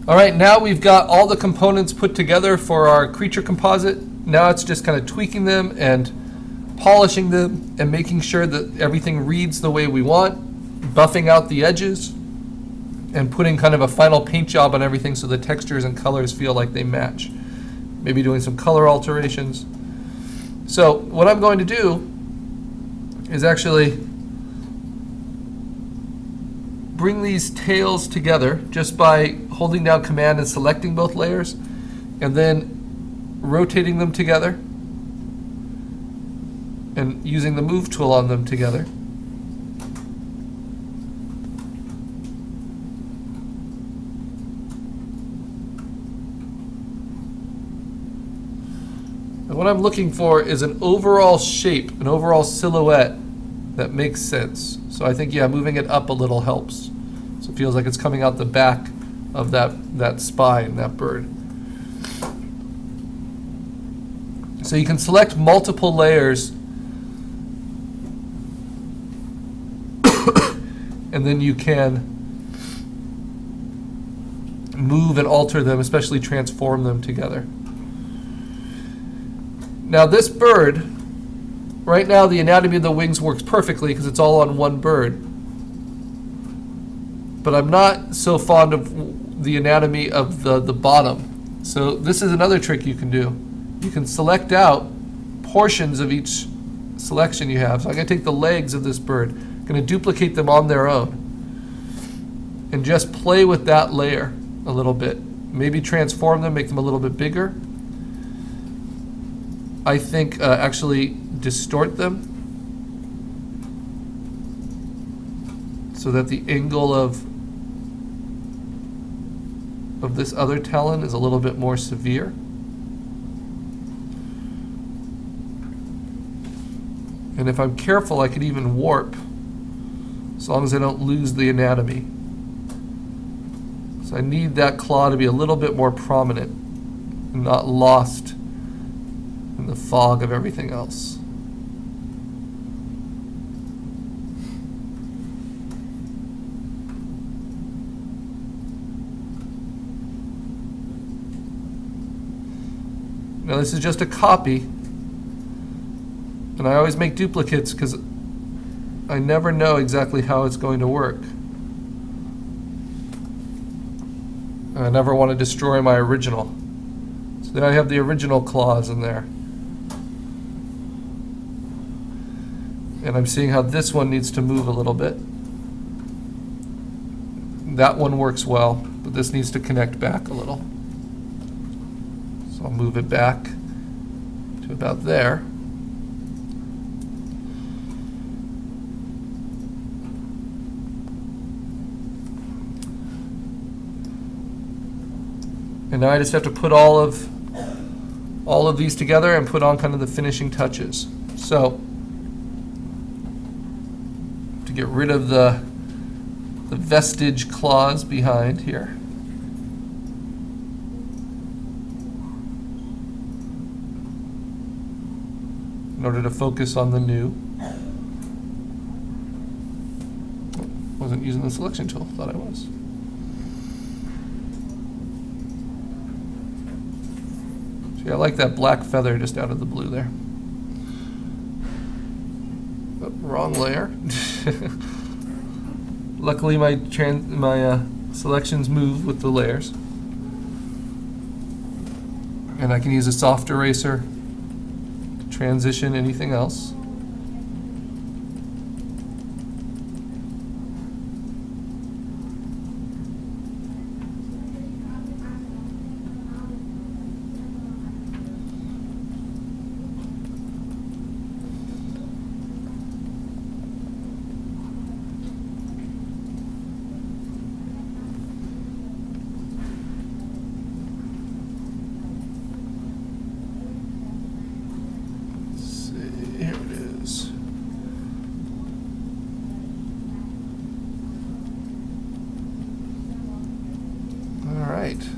All right, now we've got all the components put together for our creature composite. Now it's just kind of tweaking them and polishing them and making sure that everything reads the way we want, buffing out the edges, and putting kind of a final paint job on everything so the textures and colors feel like they match. Maybe doing some color alterations. So what I'm going to do is actually bring these tails together just by holding down Command and selecting both layers, and then rotating them together and using the move tool on them together. And what I'm looking for is an overall shape, an overall silhouette that makes sense. So I think, yeah, moving it up a little helps. So it feels like it's coming out the back of that spine, that bird. So you can select multiple layers and then you can move and alter them, especially transform them together. Now this bird, right now the anatomy of the wings works perfectly because it's all on one bird. But I'm not so fond of the anatomy of the bottom. So this is another trick you can do. You can select out portions of each selection you have. So I'm going to take the legs of this bird, I'm going to duplicate them on their own, and just play with that layer a little bit. Maybe transform them, make them a little bit bigger. I think actually distort them so that the angle of this other talon is a little bit more severe. And if I'm careful, I could even warp, as long as I don't lose the anatomy. So I need that claw to be a little bit more prominent and not lost in the fog of everything else. Now this is just a copy, and I always make duplicates because I never know exactly how it's going to work. I never want to destroy my original. So then I have the original claws in there. And I'm seeing how this one needs to move a little bit. That one works well, but this needs to connect back a little. So I'll move it back to about there. And now I just have to put all of these together and put on kind of the finishing touches. So to get rid of the vestige claws behind here. In order to focus on the new. Wasn't using the selection tool, thought I was. See, I like that black feather just out of the blue there. Oh, wrong layer. Luckily my selections move with the layers. And I can use a soft eraser transition anything else.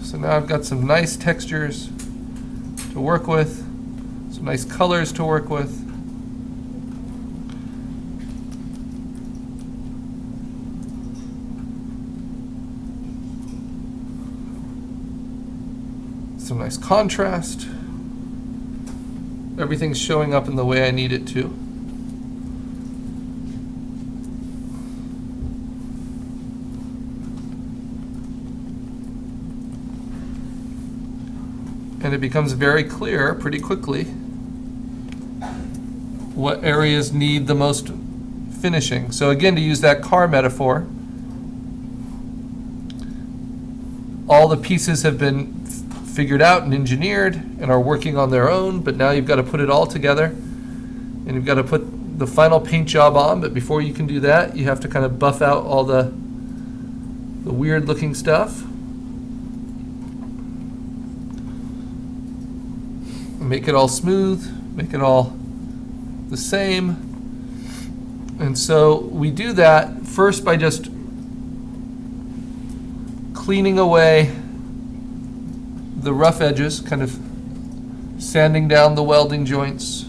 So now I've got some nice textures to work with, some nice colors to work with. Some nice contrast. Everything's showing up in the way I need it to. And it becomes very clear pretty quickly what areas need the most finishing. So again, to use that car metaphor, all the pieces have been figured out and engineered and are working on their own, but now you've got to put it all together and you've got to put the final paint job on. But before you can do that, you have to kind of buff out all the weird looking stuff. Make it all smooth, make it all the same. And so we do that first by just cleaning away the rough edges, kind of sanding down the welding joints.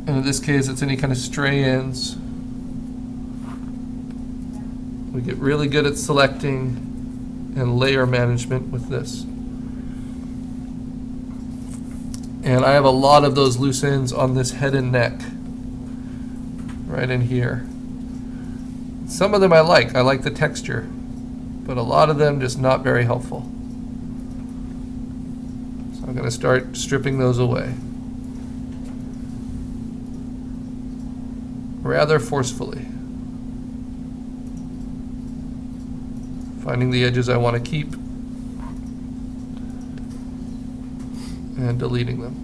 And in this case, it's any kind of stray ends. We get really good at selecting and layer management with this. And I have a lot of those loose ends on this head and neck, right in here. Some of them I like the texture, but a lot of them just not very helpful. So I'm going to start stripping those away. Rather forcefully. Finding the edges I want to keep and deleting them.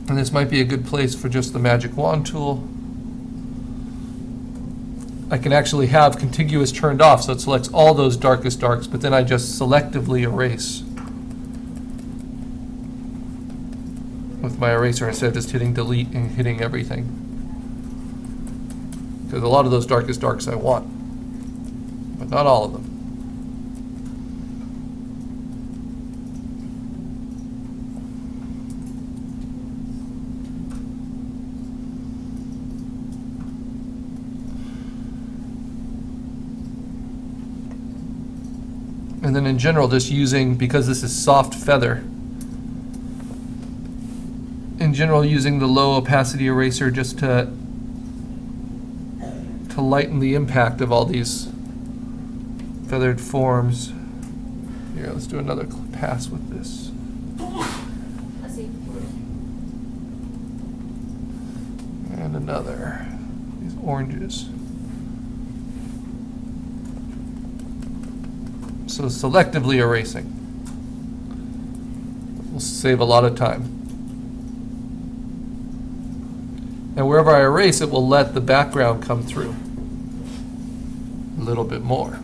And this might be a good place for just the magic wand tool. I can actually have contiguous turned off, so it selects all those darkest darks, but then I just selectively erase with my eraser instead of just hitting delete and hitting everything. Because a lot of those darkest darks I want, but not all of them. And then in general, just using, because this is soft feather, in general using the low opacity eraser just to lighten the impact of all these feathered forms. Here, let's do another pass with this. Let's see. And another, these oranges. So selectively erasing will save a lot of time. And wherever I erase, it will let the background come through a little bit more.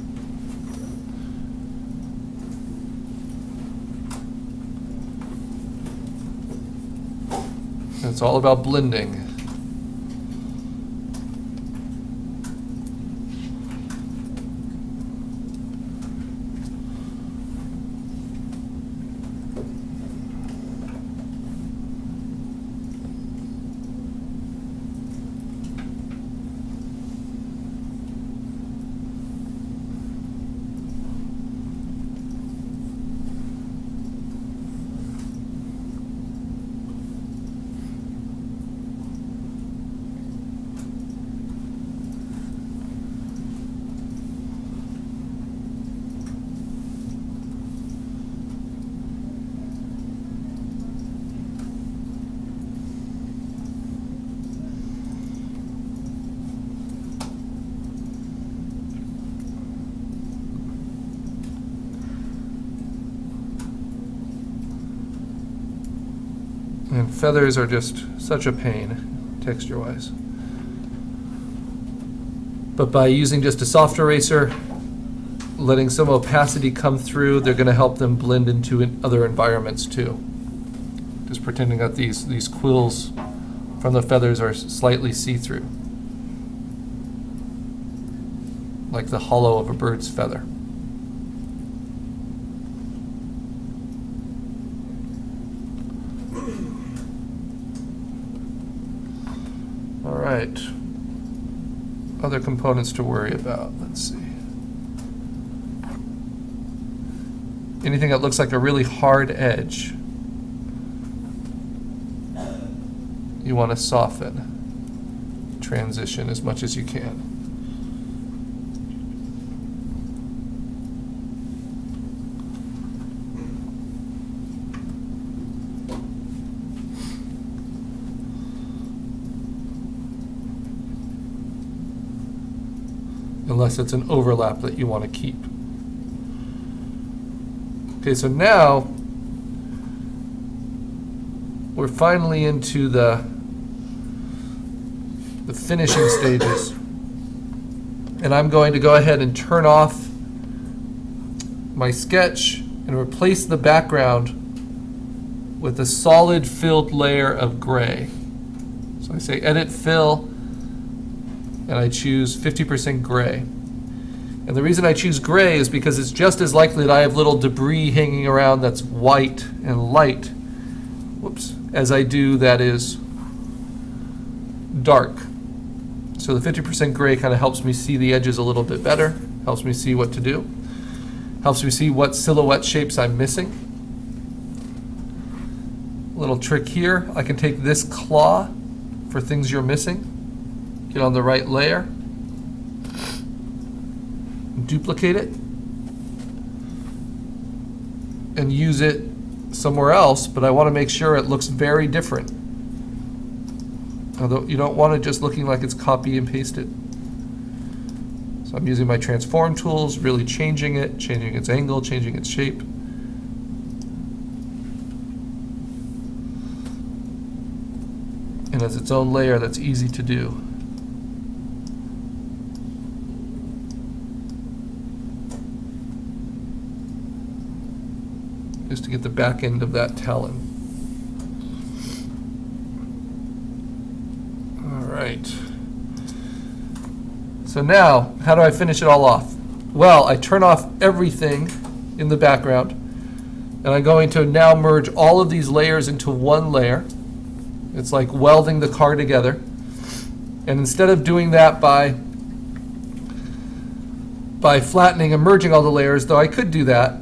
And it's all about blending. And feathers are just such a pain, texture-wise. But by using just a soft eraser, letting some opacity come through, they're going to help them blend into other environments too. Just pretending that these quills from the feathers are slightly see-through, like the hollow of a bird's feather. All right. Other components to worry about. Let's see. Anything that looks like a really hard edge, you want to soften, transition as much as you can. Unless it's an overlap that you want to keep. Okay, so now we're finally into the finishing stages. And I'm going to go ahead and turn off my sketch and replace the background with a solid filled layer of gray. So I say Edit Fill, and I choose 50% gray. And the reason I choose gray is because it's just as likely that I have little debris hanging around that's white and light, whoops, as I do that is dark. So the 50% gray kind of helps me see the edges a little bit better, helps me see what to do, helps me see what silhouette shapes I'm missing. Little trick here, I can take this claw for things you're missing, get on the right layer, duplicate it, and use it somewhere else, but I want to make sure it looks very different. Although you don't want it just looking like it's copy and pasted. So I'm using my transform tools, really changing it, changing its angle, changing its shape. And as its own layer that's easy to do. Just to get the back end of that talon. All right. So now, how do I finish it all off? Well, I turn off everything in the background, and I'm going to now merge all of these layers into one layer. It's like welding the car together. And instead of doing that by flattening and merging all the layers, though I could do that,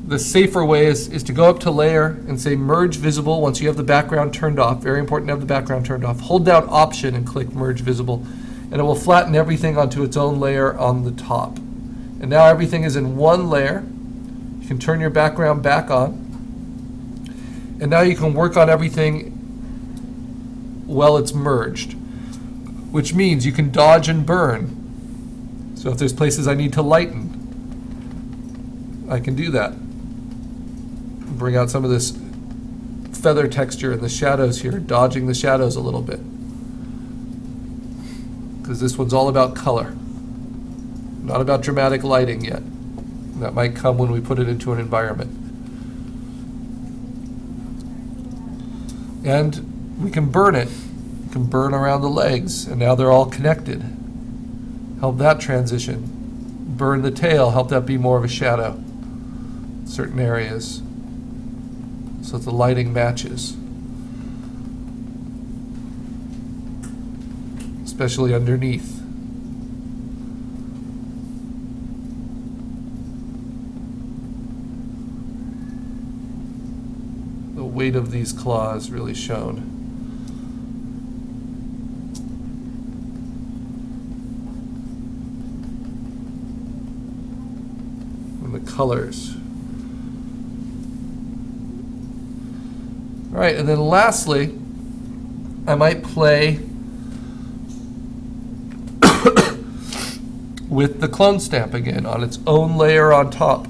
the safer way is to go up to Layer and say Merge Visible once you have the background turned off. Very important to have the background turned off. Hold down Option and click Merge Visible, and it will flatten everything onto its own layer on the top. And now everything is in one layer. You can turn your background back on. And now you can work on everything while it's merged, which means you can dodge and burn. So if there's places I need to lighten, I can do that. Bring out some of this feather texture in the shadows here, dodging the shadows a little bit. Because this one's all about color, not about dramatic lighting yet. That might come when we put it into an environment. And we can burn it. We can burn around the legs, and now they're all connected. Help that transition. Burn the tail, help that be more of a shadow in certain areas, so that the lighting matches. Especially underneath. The weight of these claws really shown. And the colors. All right, and then lastly, I might play with the clone stamp again on its own layer on top.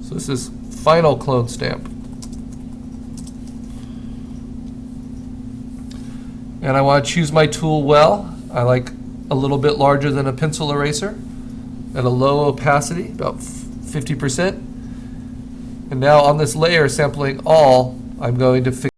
So this is final clone stamp. And I want to choose my tool well. I like a little bit larger than a pencil eraser at a low opacity, about 50%. And now on this layer, sampling all, I'm going to fix